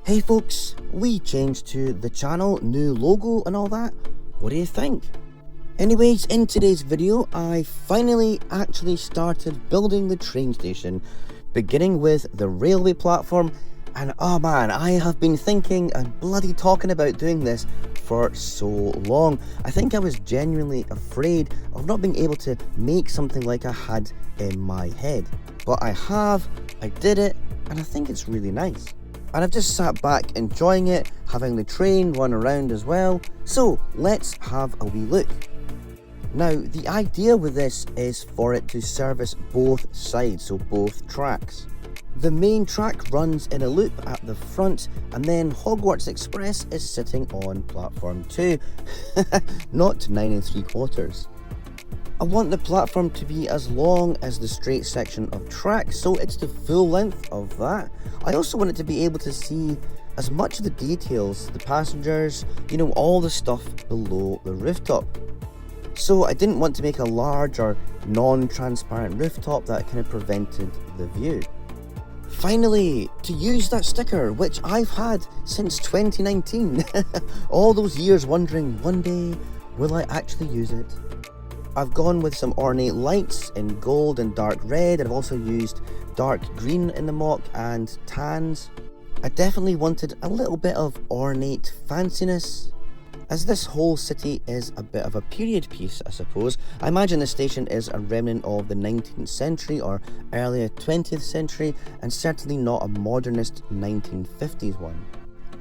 Hey folks, we changed to the channel, new logo and all that. What do you think? Anyways, in today's video, I finally actually started building the train station, beginning with the railway platform. And oh man, I have been thinking and bloody talking about doing this for so long. I think I was genuinely afraid of not being able to make something like I had in my head. But I did it, and I think it's really nice. And I've just sat back enjoying it, having the train run around as well. So let's have a wee look. Now, the idea with this is for it to service both sides, so both tracks. The main track runs in a loop at the front, and then Hogwarts Express is sitting on platform 2, not 9 3/4. I want the platform to be as long as the straight section of track, so it's the full length of that. I also want it to be able to see as much of the details, the passengers, all the stuff below the rooftop. So I didn't want to make a large or non-transparent rooftop that kind of prevented the view. Finally, to use that sticker, which I've had since 2019. All those years wondering, one day, will I actually use it? I've gone with some ornate lights in gold and dark red, and I've also used dark green in the mock and tans. I definitely wanted a little bit of ornate fanciness. As this whole city is a bit of a period piece, I suppose, I imagine the station is a remnant of the 19th century or earlier 20th century, and certainly not a modernist 1950s one.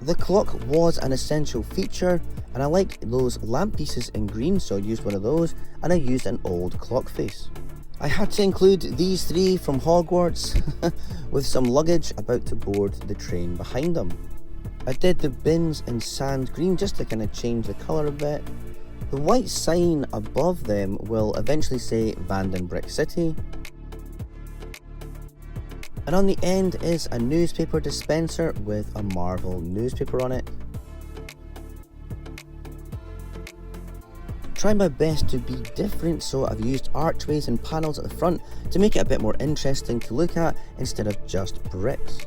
The clock was an essential feature, and I like those lamp pieces in green, so I used one of those, and I used an old clock face. I had to include these three from Hogwarts with some luggage about to board the train behind them. I did the bins in sand green just to kind of change the colour a bit. The white sign above them will eventually say Vanden Brick City. And on the end is a newspaper dispenser with a Marvel newspaper on it. Try my best to be different, so I've used archways and panels at the front to make it a bit more interesting to look at instead of just bricks.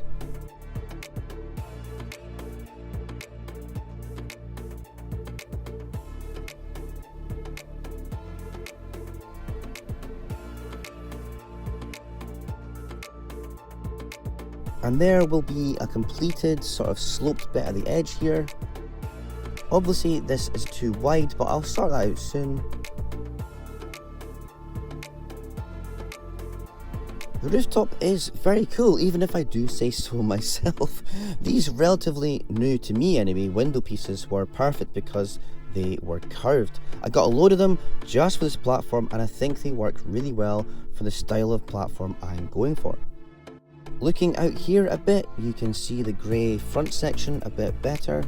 And there will be a completed sort of sloped bit at the edge here. Obviously this is too wide, but I'll sort that out soon. The rooftop is very cool, even if I do say so myself. These relatively new to me anyway window pieces were perfect because they were curved. I got a load of them just for this platform, and I think they work really well for the style of platform I'm going for. Looking out here a bit, you can see the grey front section a bit better.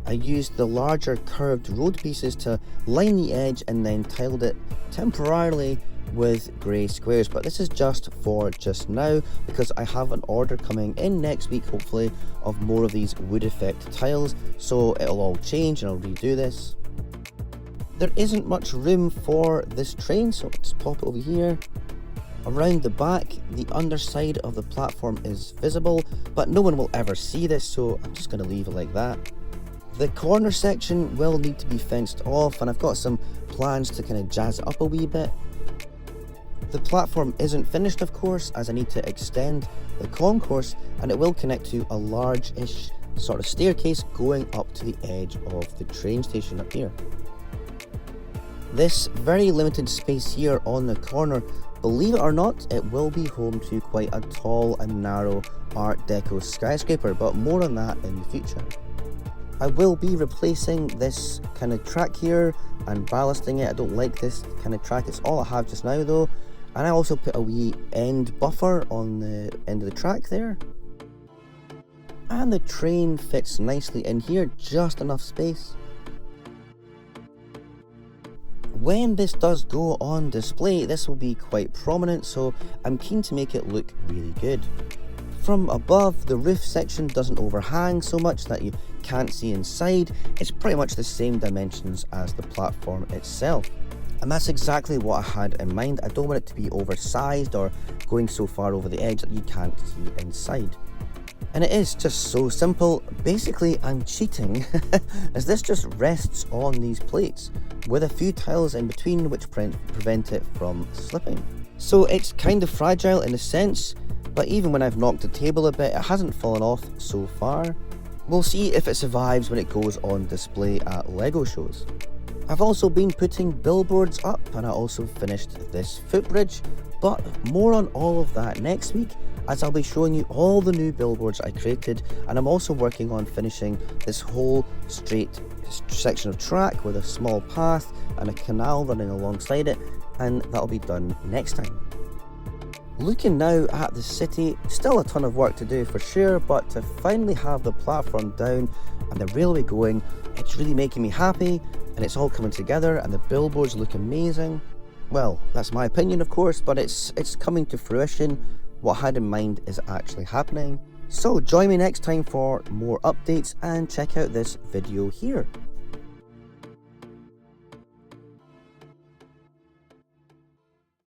I used the larger curved road pieces to line the edge and then tiled it temporarily with grey squares, but this is just for just now because I have an order coming in next week, hopefully, of more of these wood effect tiles, so it'll all change and I'll redo this. There isn't much room for this train, so let's pop it over here. Around the back, the underside of the platform is visible, but no one will ever see this, so I'm just going to leave it like that. The corner section will need to be fenced off, and I've got some plans to kind of jazz it up a wee bit. The platform isn't finished, of course, as I need to extend the concourse, and it will connect to a large-ish sort of staircase going up to the edge of the train station up here. This very limited space here on the corner, believe it or not, it will be home to quite a tall and narrow Art Deco skyscraper, but more on that in the future. I will be replacing this kind of track here and ballasting it. I don't like this kind of track, it's all I have just now though. And I also put a wee end buffer on the end of the track there. And the train fits nicely in here, just enough space. When this does go on display, this will be quite prominent, so I'm keen to make it look really good. From above, the roof section doesn't overhang so much that you can't see inside. It's pretty much the same dimensions as the platform itself. And that's exactly what I had in mind. I don't want it to be oversized or going so far over the edge that you can't see inside. And it is just so simple. Basically, I'm cheating as this just rests on these plates with a few tiles in between which prevent it from slipping. So it's kind of fragile in a sense, but even when I've knocked the table a bit, it hasn't fallen off so far. We'll see if it survives when it goes on display at LEGO shows. I've also been putting billboards up, and I also finished this footbridge, but more on all of that next week, as I'll be showing you all the new billboards I created, and I'm also working on finishing this whole straight section of track with a small path and a canal running alongside it, and that'll be done next time. Looking now at the city, still a ton of work to do for sure, but to finally have the platform down and the railway going, it's really making me happy, and it's all coming together and the billboards look amazing. Well, that's my opinion of course, but it's coming to fruition. What I had in mind is actually happening. So join me next time for more updates and check out this video here.